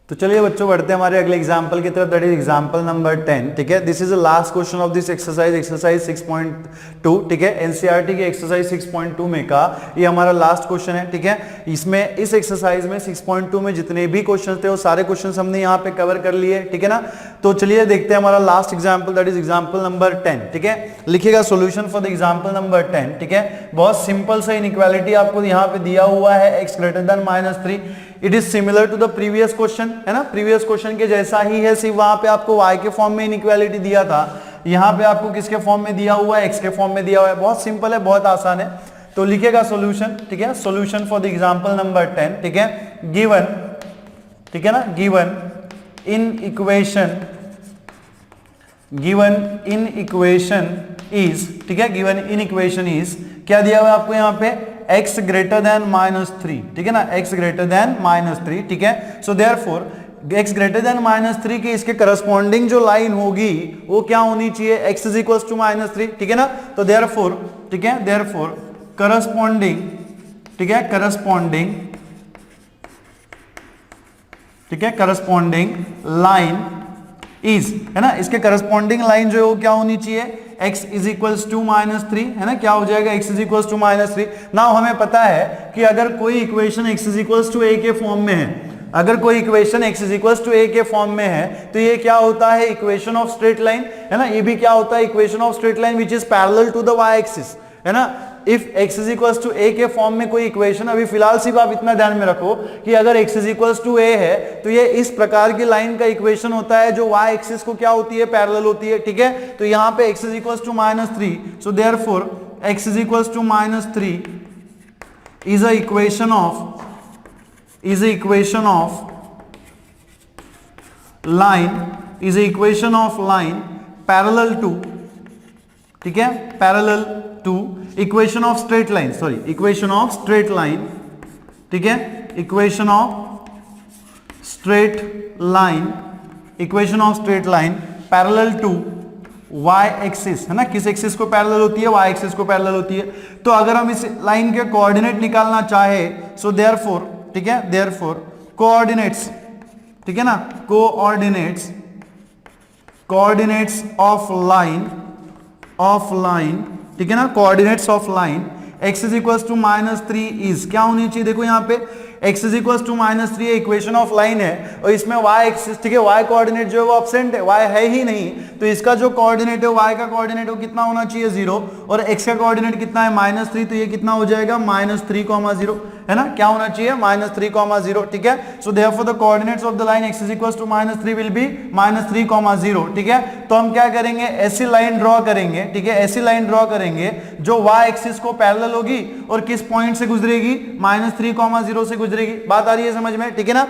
तो चलिए बच्चों बढ़ते हैं हमारे अगले एग्जाम्पल की तरफ, दैट इज एग्जाम्पल नंबर 10। ठीक है, this is the last question of this exercise 6.2। ठीक है, एनसीईआरटी के एक्सरसाइज 6.2 में का ये हमारा लास्ट क्वेश्चन है। ठीक है, इसमें इस एक्सरसाइज में 6.2 में जितने भी क्वेश्चन थे वो सारे क्वेश्चन हमने यहाँ पे कवर कर लिए। ठीक है ना, तो चलिए देखते हैं हमारा last example, that is example number 10। ठीक है, लिखिएगा solution for the example number 10। ठीक है, बहुत सिंपल सा इनइक्वालिटी आपको यहाँ पे दिया हुआ है, x greater than -3। It is similar to the previous question, है ना, प्रीवियस क्वेश्चन के जैसा ही है, सिर्फ वहां पे आपको y के फॉर्म में इनइक्वालिटी दिया था, यहाँ पे आपको किसके फॉर्म में दिया हुआ है, x के फॉर्म में दिया हुआ है। बहुत सिंपल है, बहुत आसान है। तो लिखिएगा सॉल्यूशन। ठीक है, solution for the example number 10। ठीक है, गिवन, ठीक है ना, गिवन इन इक्वेशन इज, ठीक है, गिवन इन इक्वेशन इज क्या दिया हुआ है आपको यहाँ पे, x ग्रेटर देन -3। ठीक है ना, x ग्रेटर देन -3। ठीक है, so therefore x greater than -3 के इसके करस्पॉन्डिंग जो लाइन होगी वो क्या होनी चाहिए, x इज इक्वल टू -3। ठीक है ना, तो देयरफॉर, ठीक है, देयरफॉर करस्पॉन्डिंग, ठीक है, करस्पॉन्डिंग, ठीक है, करस्पॉन्डिंग लाइन इज, है ना, इसके करस्पॉन्डिंग लाइन जो है वो क्या होनी चाहिए, x इज इक्वल्स टू -3, है ना, क्या हो जाएगा, x is equals to -3। Now हमें पता है कि अगर कोई equation x is equals to a के फॉर्म में है, अगर कोई equation x is equals to a के फॉर्म में है, तो ये क्या होता है, इक्वेशन ऑफ स्ट्रेट लाइन, है ना, ये भी क्या होता है, equation of straight line which is parallel to the y axis, है ना। If x is equals to a के फॉर्म में कोई इक्वेशन, अभी फिलहाल सिर्फ आप इतना ध्यान में रखो कि अगर x is equals to a है तो ये इस प्रकार की लाइन का इक्वेशन होता है जो y एक्सिस को क्या होती है, पैरेलल होती है। ठीक है, तो यहाँ पे x is equals to -3, so therefore x is equals to -3 is a equation of line parallel to, ठीक है, parallel to equation of straight line, sorry, equation of straight line, ठीक है, equation of straight line parallel to y axis, है ना, किस axis को parallel होती है, y एक्सिस को पैरेलल होती है। तो अगर हम इस लाइन के कोऑर्डिनेट निकालना चाहे, सो देयरफॉर, ठीक है, देयरफॉर कोऑर्डिनेट्स, ठीक है ना, कोऑर्डिनेट्स ऑफ लाइन, ठीक है ना, coordinates of line x is equals to -3 is क्या होनी चाहिए, देखो यहाँ पे x is equals to -3 equation of line है और इसमें y एक्सिस, ठीक है, y कोऑर्डिनेट जो है वो एब्सेंट है, y है ही नहीं, तो इसका जो कोऑर्डिनेट है y का कोऑर्डिनेट वो कितना होना चाहिए, 0, और x का कोऑर्डिनेट कितना है, -3, तो ये कितना हो जाएगा, -3,0, है ना, क्या होना चाहिए, -3,0। ठीक है, so therefore the coordinates of the line x is equals to -3 will be -3,0। ठीक है, तो हम क्या करेंगे, ऐसी लाइन ड्रॉ करेंगे, ठीक है, ऐसी लाइन ड्रॉ करेंगे जो y एक्सिस को पैरेलल होगी और किस पॉइंट से गुजरेगी, -3,0 से गुजरेगी। बात आ रही है समझ में, ठीक है ना,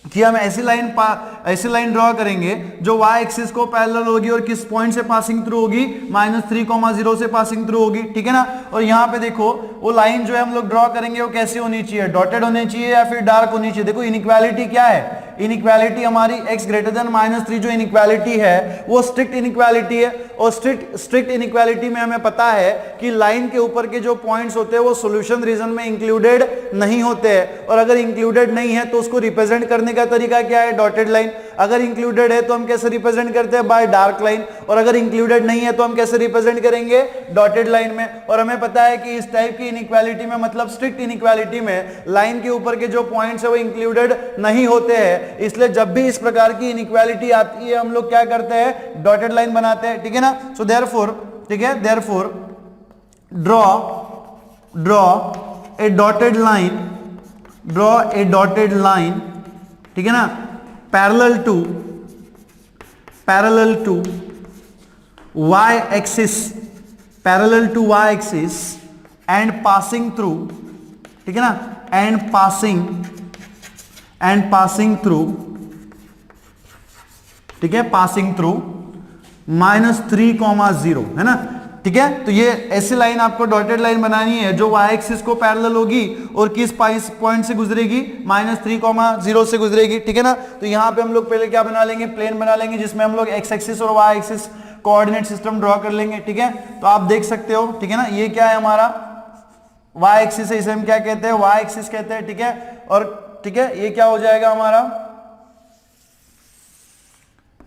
कि हम ऐसी लाइन ड्रॉ करेंगे जो y एक्सिस को पैरेलल होगी और किस पॉइंट से पासिंग थ्रू होगी, -3,0 से पासिंग थ्रू होगी। ठीक है ना, और यहाँ पे देखो वो लाइन जो है हम लोग ड्रॉ करेंगे वो कैसी होनी चाहिए, डॉटेड होनी चाहिए या फिर डार्क होनी चाहिए। देखो इनइक्वालिटी क्या है, इनइक्वालिटी हमारी x ग्रेटर देन -3 जो इनइक्वालिटी है वो स्ट्रिक्ट इनइक्वालिटी है, और स्ट्रिक्ट इनइक्वालिटी में हमें पता है कि लाइन के ऊपर के जो पॉइंट्स होते हैं वो सॉल्यूशन रीजन में इंक्लूडेड नहीं होते हैं, और अगर इंक्लूडेड नहीं है तो उसको रिप्रेजेंट करने का तरीका क्या है, डॉटेड लाइन। अगर इंक्लूडेड है तो हम कैसे रिप्रेजेंट करते हैं, बाय डार्क लाइन, और अगर इंक्लूडेड नहीं है तो हम कैसे रिप्रेजेंट करेंगे, डॉटेड लाइन में। और हमें पता है कि इस टाइप की इनइक्वालिटी में, मतलब स्ट्रिक्ट इनइक्वालिटी में, लाइन के ऊपर के जो पॉइंट्स है वो इंक्लूडेड नहीं होते हैं, इसलिए जब भी इस प्रकार की इनइक्वालिटी आती है हम लोग क्या करते हैं, डॉटेड लाइन बनाते हैं। ठीक है ना, सो देयरफॉर, ठीक है, therefore draw a dotted line, ठीक है ना, parallel to y axis and passing through, ठीक है ना, एंड पासिंग थ्रू, ठीक है, पासिंग थ्रू -3,0, है ना। ठीक है, तो ये ऐसी लाइन आपको डॉटेड लाइन बनानी है जो y एक्सिस को पैरेलल होगी और किस पॉइंट से गुजरेगी, -3,0 से गुजरेगी। ठीक है ना, तो यहाँ पे हम लोग पहले क्या बना लेंगे, प्लेन बना लेंगे जिसमें हम लोग x एक्सिस और y axis coordinate system draw कर लेंगे। ठीक है, तो आप देख सकते हो, ठीक है ना, ये क्या है हमारा y एक्सिस है, इसे हम क्या कहते हैं, y एक्सिस कहते हैं। ठीक है, और ठीक है, ये क्या हो जाएगा हमारा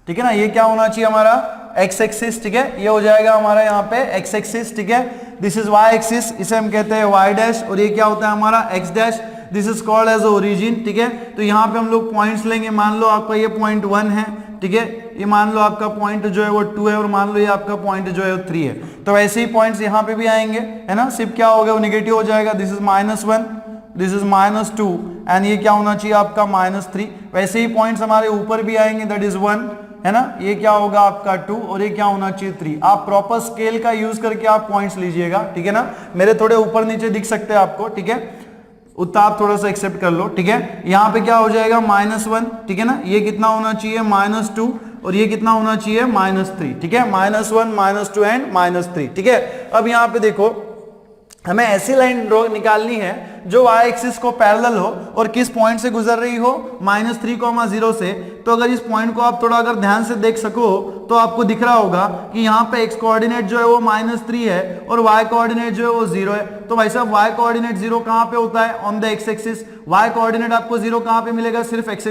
ठीक है ना, ये क्या होना चाहिए हमारा x एक्सिस, ठीक है, ये हो जाएगा हमारा यहाँ पे x एक्सिस, ठीक है, दिस इज y एक्सिस, इसे हम कहते हैं y डैश, और ये क्या होता है हमारा x dash, this is called as origin, ठीक है। तो यहाँ पे हम लोग पॉइंट्स लेंगे, मान लो आपका ये पॉइंट 1 है, ठीक है, ये मान लो आपका पॉइंट जो है वो 2 है, और मान लो ये आपका पॉइंट जो है वो 3 है। तो वैसे ही पॉइंट्स यहाँ पे भी आएंगे, है ना, सिर्फ क्या हो गया, वो निगेटिव हो जाएगा, this is -1, this is -2, and ये क्या होना चाहिए आपका -3। वैसे ही पॉइंट्स हमारे ऊपर भी आएंगे, दैट इज 1, है ना, ये क्या होगा आपका 2, और ये क्या होना चाहिए 3। आप प्रॉपर स्केल का यूज करके आप पॉइंट्स लीजिएगा, ठीक है ना, मेरे थोड़े ऊपर नीचे दिख सकते हैं आपको, ठीक है, उतना आप थोड़ा सा एक्सेप्ट कर लो, ठीक है। यहाँ पे क्या हो जाएगा -1, ठीक है ना, ये कितना होना चाहिए -2, और ये कितना होना चाहिए -3, ठीक है, -1 -2 एंड -3, ठीक है। अब यहाँ पे देखो हमें ऐसी लाइन ड्रॉ निकालनी है जो y एक्सिस को पैरेलल हो और किस पॉइंट से गुजर रही हो, -3,0 से। तो अगर इस पॉइंट को आप थोड़ा अगर ध्यान से देख सको तो आपको दिख रहा होगा कि यहाँ पे x कोऑर्डिनेट जो है वो -3 है और y कोऑर्डिनेट जो है वो 0 है। तो भाई साहब y कोऑर्डिनेट 0 कहाँ पे होता है, on the x axis. y coordinate आपको 0 कहाँ पे मिलेगा, सिर्फ x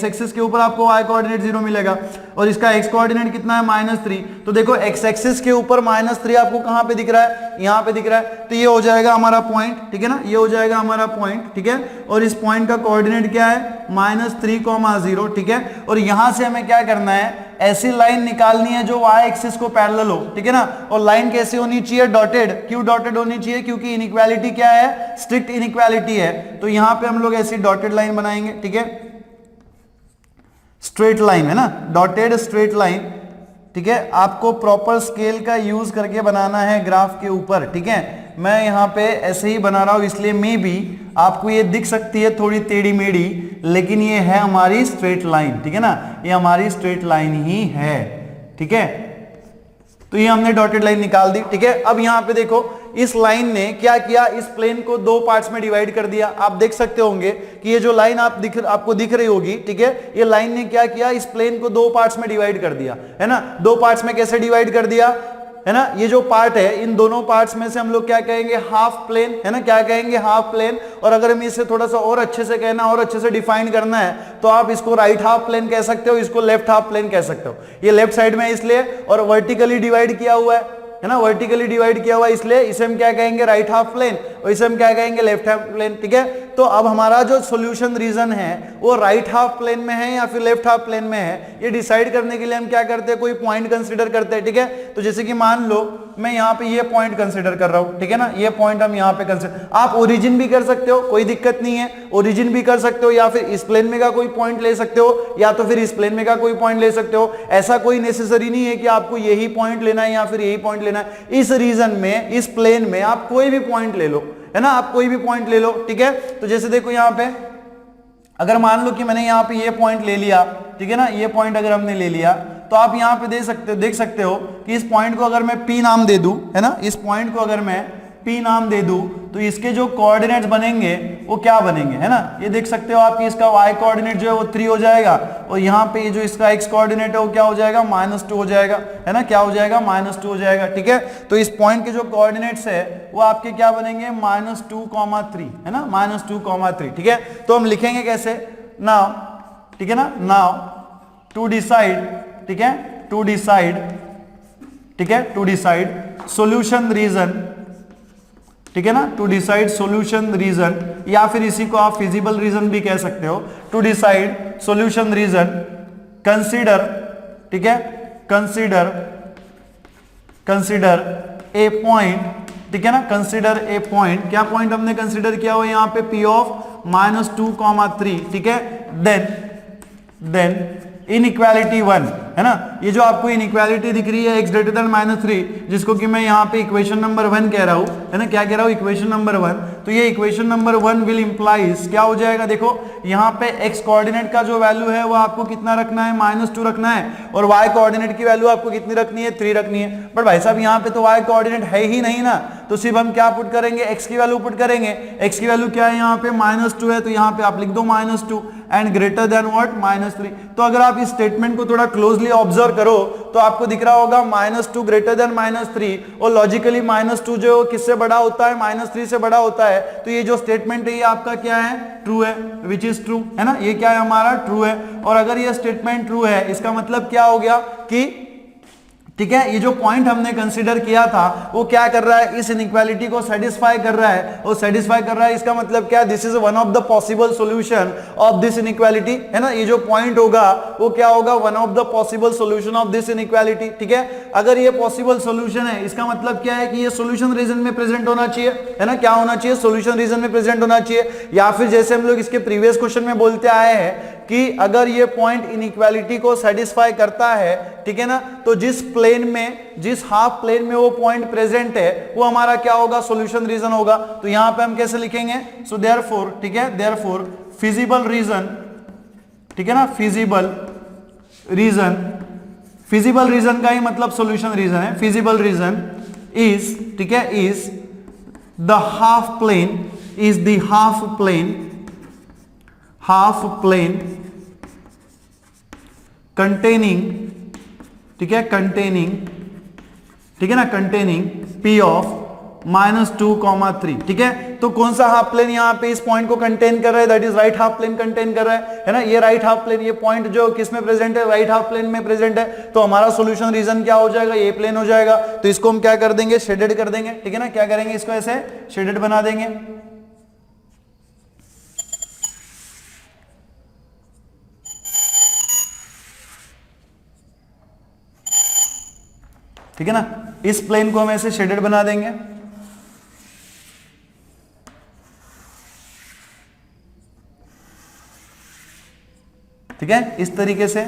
एक्सिस के ऊपर आपको y कोऑर्डिनेट 0 मिलेगा, और इसका x कोऑर्डिनेट कितना है -3। तो देखो x एक्सिस के ऊपर -3 आपको कहाँ पे दिख रहा है, यहाँ पे दिख रहा है। तो ये हो जाएगा हमारा पॉइंट, ठीक है ना, ये हो जाएगा हमारा पॉइंट, ठीक है, और इस पॉइंट का कोऑर्डिनेट क्या है -3,0, ठीक है। और यहां से हमें क्या करना है, ऐसी लाइन निकालनी है जो y एक्सिस को पैरेलल हो, ठीक है ना। और लाइन कैसे होनी चाहिए, डॉटेड। क्यों डॉटेड होनी चाहिए, क्योंकि इनइक्वालिटी क्या है, स्ट्रिक्ट इनइक्वालिटी है। तो यहां पे हम लोग ऐसी डॉटेड लाइन बनाएंगे, ठीक है, स्ट्रेट लाइन है ना, डॉटेड स्ट्रेट लाइन, ठीक है। आपको प्रॉपर स्केल का यूज करके बनाना है ग्राफ के ऊपर, ठीक है। मैं यहाँ पे ऐसे ही बना रहा हूं, इसलिए मे बी आपको ये दिख सकती है थोड़ी टेढ़ी मेढ़ी, लेकिन ये है हमारी स्ट्रेट लाइन, ठीक है ना, ये हमारी स्ट्रेट लाइन ही है, ठीक है। तो ये हमने डॉटेड लाइन निकाल दी, ठीक है। अब यहाँ पे देखो इस लाइन ने क्या किया, इस प्लेन को 2 पार्ट्स में डिवाइड कर दिया। आप देख सकते होंगे कि ये जो लाइन आपको दिख रही होगी, ठीक है, ये लाइन ने क्या किया, इस प्लेन को 2 पार्ट्स में डिवाइड कर दिया, है ना। 2 पार्ट्स में कैसे डिवाइड कर दिया, है ना, ये जो पार्ट है इन दोनों पार्ट्स में से हम लोग क्या कहेंगे, हाफ प्लेन, है ना, क्या कहेंगे, हाफ प्लेन। और अगर हमें इसे थोड़ा सा और अच्छे से कहना और अच्छे से डिफाइन करना है तो आप इसको राइट हाफ प्लेन कह सकते हो, इसको लेफ्ट हाफ प्लेन कह सकते हो। ये लेफ्ट साइड में इसलिए, और वर्टिकली डिवाइड किया हुआ है ना, वर्टिकली डिवाइड किया हुआ, इसलिए इसे हम क्या कहेंगे, राइट हाफ प्लेन, और इसे हम क्या कहेंगे, लेफ्ट हाफ प्लेन, ठीक है। तो अब हमारा जो सॉल्यूशन रीजन है वो राइट हाफ प्लेन में है या फिर लेफ्ट हाफ प्लेन में है, ये डिसाइड करने के लिए हम क्या करते हैं, कोई पॉइंट कंसीडर करते हैं, ठीक है। तो जैसे कि मान लो मैं यहाँ पे ये पॉइंट कंसीडर कर रहा हूँ, ठीक है ना, ये पॉइंट हम यहाँ पे कंसीडर, आप ओरिजिन भी कर सकते हो, कोई दिक्कत नहीं है, ओरिजिन भी कर सकते हो, या फिर इस प्लेन में का कोई पॉइंट ले सकते हो, या तो फिर इस प्लेन में का कोई पॉइंट ले सकते हो। ऐसा कोई नेसेसरी नहीं है कि आपको यही पॉइंट लेना है या फिर यही पॉइंट लेना है। इस रीजन में, इस प्लेन में आप कोई भी पॉइंट ले लो, है ना, आप कोई भी पॉइंट ले लो, ठीक है। तो जैसे देखो यहाँ पे अगर मान लो कि मैंने यहाँ पे ये पॉइंट ले लिया, ठीक है ना, ये पॉइंट अगर हमने ले लिया तो आप यहाँ पे देख सकते हो कि इस पॉइंट को अगर मैं P नाम दे दूं, है ना, इस पॉइंट को अगर मैं P नाम दे दूं तो इसके जो कोऑर्डिनेट्स बनेंगे वो क्या बनेंगे, है ना, ये देख सकते हो आप कि इसका y कोऑर्डिनेट जो है वो 3 हो जाएगा, और यहाँ पे जो इसका x कोऑर्डिनेट है वो क्या हो जाएगा, -2 हो जाएगा, है ना, क्या हो जाएगा, -2 हो जाएगा, ठीक है। तो इस पॉइंट के जो कोऑर्डिनेट्स है वो आपके क्या बनेंगे, -2,3, है ना, -2,3, ठीक है। तो हम लिखेंगे कैसे, नाउ, ठीक है ना, नाउ टू डिसाइड, ठीक है, टू डिसाइड, ठीक है, टू डिसाइड सॉल्यूशन रीजन, ठीक है ना, टू डिसाइड सॉल्यूशन रीजन, या फिर इसी को आप फिजिबल रीजन भी कह सकते हो। To decide solution region consider, ठीक है, कंसीडर ए पॉइंट, ठीक है ना, कंसीडर ए पॉइंट, क्या पॉइंट हमने कंसीडर किया हुआ यहाँ पे, P ऑफ -2,3, ठीक है। देन इनइक्वालिटी 1, है ना, ये जो आपको इनइक्वालिटी दिख रही है x ग्रेटर देन -3, जिसको कि मैं यहाँ पे इक्वेशन नंबर 1 कह रहा हूँ, है ना, क्या कह रहा हूँ, इक्वेशन नंबर 1। तो ये इक्वेशन नंबर 1 विल इंप्लाइज, क्या हो जाएगा, देखो यहाँ पे x कोऑर्डिनेट का जो वैल्यू है वो आपको कितना रखना है, -2 रखना है, और y कोऑर्डिनेट की वैल्यू आपको कितनी रखनी है, 3 रखनी है। बट भाई साहब यहाँ पे तो y कोऑर्डिनेट है ही नहीं ना, तो सिर्फ हम क्या पुट करेंगे, x की वैल्यू पुट करेंगे। x की वैल्यू क्या है यहाँ पे, -2 है, तो यहाँ पे आप लिख दो -2, एंड ग्रेटर देन व्हाट -3। तो अगर आप इस स्टेटमेंट को थोड़ा क्लोजली ऑब्जर्व करो तो आपको दिख रहा होगा -2 ग्रेटर देन -3, और लॉजिकली -2 जो किससे बड़ा होता है, -3 से बड़ा होता है। तो ये जो स्टेटमेंट है ये आपका क्या है, ट्रू है, विच इज ट्रू, है ना, ये क्या है हमारा ट्रू है। और अगर ये स्टेटमेंट ट्रू है इसका मतलब क्या हो गया कि ठीक है, ये जो पॉइंट हमने कंसीडर किया था वो क्या कर रहा है, इस इनइक्वालिटी को सेटिस्फाई कर रहा है, और सेटिस्फाई कर रहा है इसका मतलब क्या, this is one of the possible solution of this inequality, है ना। ये जो पॉइंट होगा वो क्या होगा, one of the possible solution of this inequality. ठीक है, अगर ये पॉसिबल सॉल्यूशन है इसका मतलब क्या है कि ये सॉल्यूशन रीजन में प्रेजेंट होना चाहिए, है ना। क्या होना चाहिए, सॉल्यूशन रीजन में प्रेजेंट होना चाहिए। या फिर जैसे हम लोग इसके प्रीवियस क्वेश्चन में बोलते आए हैं कि अगर ये पॉइंट इनइक्वालिटी को सेटिस्फाई करता है, ठीक है ना, तो जिस प्लेन में, जिस हाफ प्लेन में वो पॉइंट प्रेजेंट है वो हमारा क्या होगा, सॉल्यूशन रीजन होगा। तो यहां पे हम कैसे लिखेंगे, सो देयरफॉर, ठीक है, देयरफॉर फिजिबल रीजन, ठीक है ना, फिजिबल रीजन, फिजिबल रीजन का ही मतलब सॉल्यूशन रीजन है। फिजिबल रीजन इज, ठीक है, is the half plane, is the half plane, half plane containing, ठीक है, कंटेनिंग, ठीक है ना, कंटेनिंग P ऑफ -2, 3, ठीक है। तो कौन सा हाफ प्लेन यहाँ पे इस पॉइंट को कंटेन कर रहा है, that is right half plane contain कर रहा है ना। ये राइट हाफ प्लेन, ये पॉइंट जो किस में प्रेजेंट है, राइट हाफ प्लेन में प्रेजेंट है। तो हमारा सॉल्यूशन रीजन क्या हो जाएगा, ये प्लेन हो जाएगा। तो इसको हम क्या कर देंगे, शेडेड कर देंगे, ठीक है ना। क्या करेंगे, इसको ऐसे शेडेड बना देंगे, ठीक है ना। इस प्लेन को हम ऐसे शेडेड बना देंगे, ठीक है, इस तरीके से।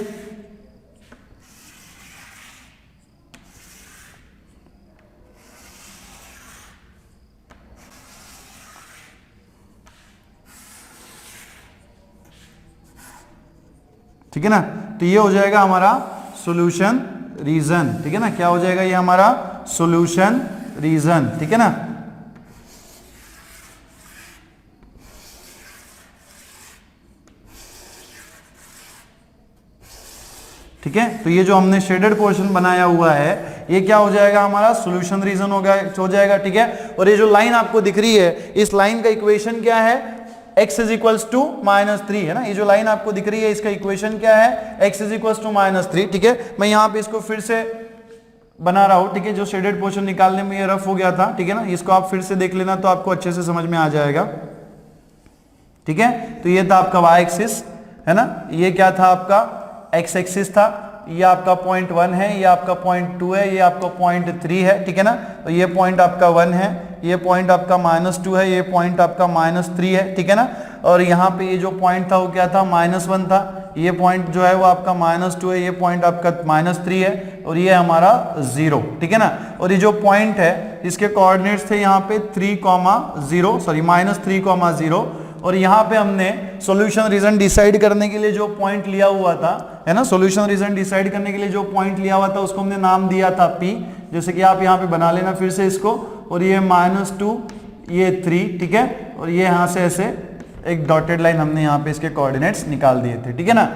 ठीक है ना। तो ये हो जाएगा हमारा सॉल्यूशन रीजन, ठीक है ना। क्या हो जाएगा, ये हमारा सॉल्यूशन रीजन, ठीक है ना। ठीक है, तो ये जो हमने शेडेड पोर्शन बनाया हुआ है ये क्या हो जाएगा, हमारा सॉल्यूशन रीजन हो जाएगा, ठीक है। और ये जो लाइन आपको दिख रही है, इस लाइन का इक्वेशन क्या है, x इज इक्वल्स टू -3, है ना। ये जो लाइन आपको दिख रही है इसका इक्वेशन क्या है, x इज इक्वल्स टू -3, ठीक है। मैं यहाँ पे इसको फिर से बना रहा हूँ, ठीक है। जो शेडेड पोर्शन निकालने में ये रफ हो गया था, ठीक है ना, इसको आप फिर से देख लेना तो आपको अच्छे से समझ में आ जाएगा, ठीक है। तो ये था आपका y एक्सिस, है ना, ये क्या था आपका x एक्सिस था, ये आपका पॉइंट 1 है, ये आपका पॉइंट 2 है, ये आपका पॉइंट 3 है, ठीक है ना। तो ये पॉइंट आपका 1 है, ये पॉइंट आपका -2 है, ये पॉइंट आपका -3 है, ठीक है ना। और यहाँ पे ये जो पॉइंट था वो क्या था, -1 था, ये पॉइंट जो है वो आपका -2 है, ये पॉइंट आपका -3 है, और ये हमारा 0, ठीक है ना। और ये जो पॉइंट है इसके कोऑर्डिनेट्स थे यहाँ पे 3,0, सॉरी -3,0, और यहाँ पे हमने सॉल्यूशन रीजन डिसाइड करने के लिए जो पॉइंट लिया हुआ था, है ना, सॉल्यूशन रीजन डिसाइड करने के लिए जो पॉइंट लिया हुआ था उसको हमने नाम दिया था P, जैसे कि आप यहाँ पे बना लेना फिर से इसको। और ये -2, ये 3, ठीक है, और ये यहाँ से ऐसे एक डॉटेड लाइन हमने यहाँ पे इसके कोऑर्डिनेट्स निकाल दिए थे, ठीक है ना।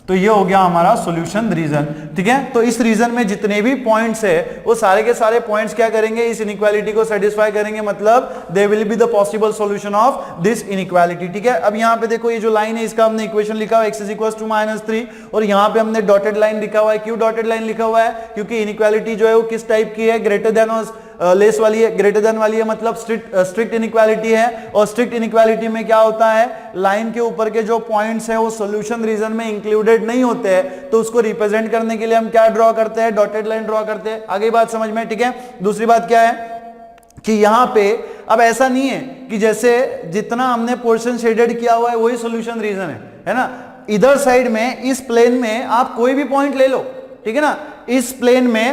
तो ये हो गया हमारा सॉल्यूशन रीजन, ठीक है। तो इस रीजन में जितने भी पॉइंट्स है वो सारे के सारे पॉइंट्स क्या करेंगे, इस इनइक्वालिटी को सेटिस्फाई करेंगे, मतलब they will be the possible solution of this inequality, ठीक है। अब यहाँ पे देखो ये जो लाइन है इसका हमने इक्वेशन लिखा हुआ है x इज इक्वल टू -3, और यहाँ पे हमने डॉटेड लाइन लिखा हुआ है। क्यों डॉटेड लाइन लिखा हुआ है, क्योंकि इनइक्वालिटी जो है वो किस टाइप की है, ग्रेटर देन और लेस वाली है। ग्रेटर देन वाली है मतलब स्ट्रिक्ट इनइक्वालिटी है, और स्ट्रिक्ट इनइक्वालिटी में क्या होता है, लाइन के ऊपर के जो पॉइंट्स है वो सॉल्यूशन रीजन में इंक्लूडेड नहीं होते हैं, तो उसको रिप्रेजेंट करने के लिए हम क्या ड्रॉ करते हैं, डॉटेड लाइन ड्रॉ करते हैं। आगे बात समझ में, ठीक है। दूसरी बात क्या है कि यहाँ पे अब ऐसा नहीं है कि जैसे जितना हमने पोर्शन शेडेड किया हुआ है वही सॉल्यूशन रीजन है ना। इधर साइड में इस प्लेन में आप कोई भी पॉइंट ले लो, ठीक है ना। इस प्लेन में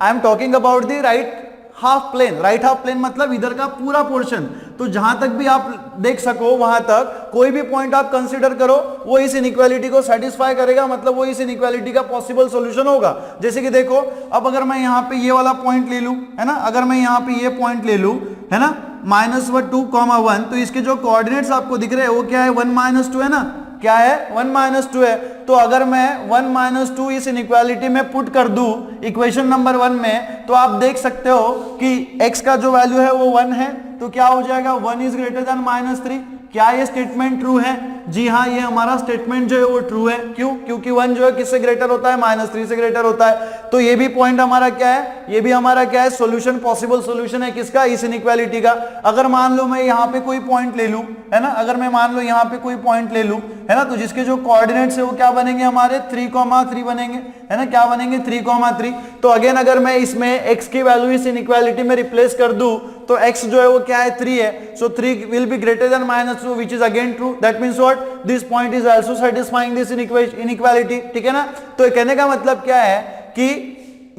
I am talking about the right half plane, right half plane मतलब इधर का पूरा पोर्शन। तो जहां तक भी आप देख सको वहां तक कोई भी पॉइंट आप कंसीडर करो वो इस इनइक्वालिटी को सेटिस्फाई करेगा, मतलब वो इस इनइक्वालिटी का पॉसिबल सॉल्यूशन होगा। जैसे कि देखो अब अगर मैं यहाँ पे ये वाला पॉइंट ले लूं, है ना, अगर मैं यहाँ पे ये पॉइंट ले लूं, है ना, -2, 1, तो इसके जो कोऑर्डिनेट्स आपको दिख रहे हैं वो क्या है, 1, -2 है ना, क्या है 1 माइनस 2 है। तो अगर मैं 1 माइनस 2 इस इनइक्वालिटी में पुट कर दूं इक्वेशन नंबर 1 में, तो आप देख सकते हो कि x का जो वैल्यू है वो 1 है, तो क्या हो जाएगा 1 इज ग्रेटर देन -3। क्या ये स्टेटमेंट ट्रू है? जी हाँ, ये हमारा स्टेटमेंट जो है वो ट्रू है। क्यों? क्योंकि 1 जो है किससे ग्रेटर होता है? -3 से ग्रेटर होता है। तो ये भी पॉइंट हमारा क्या है? ये भी हमारा क्या है? सॉल्यूशन, पॉसिबल सॉल्यूशन है किसका? इस इनइक्वालिटी का। अगर मान लो मैं यहाँ पे कोई पॉइंट ले लूं, है ना, अगर मैं मान लो यहाँ पे कोई पॉइंट ले लूं, है ना, तो जिसके जो कोऑर्डिनेट्स है वो क्या बनेंगे हमारे? 3,3 बनेंगे, है ना, क्या बनेंगे? 3,3। तो अगेन अगर मैं इसमें x की वैल्यू इस इनइक्वालिटी में रिप्लेस कर दूं, तो x जो है वो क्या है? 3 है। सो 3 will be greater than -2 which is again true. That means what? This point is also satisfying this inequality. ठीक है ना? तो कहने का मतलब क्या है कि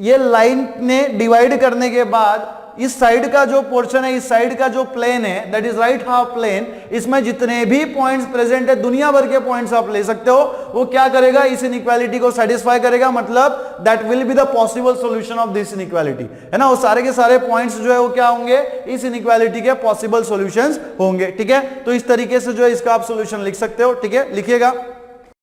ये लाइन ने डिवाइड करने के बाद इस साइड का जो पोर्शन है, इस साइड का जो प्लेन है, that is right half plane, इसमें जितने भी पॉइंट्स प्रेजेंट है, दुनिया भर के पॉइंट्स आप ले सकते हो, वो क्या करेगा? इस इनइक्वालिटी को सेटिस्फाई करेगा। मतलब that will be the possible solution of this inequality, है ना। वो सारे के सारे पॉइंट्स जो है वो क्या होंगे? इस इनइक्वालिटी के पॉसिबल सॉल्यूशंस होंगे। ठीक है, तो इस तरीके से जो है इसका आप सॉल्यूशन लिख सकते हो। ठीक है, लिखिएगा।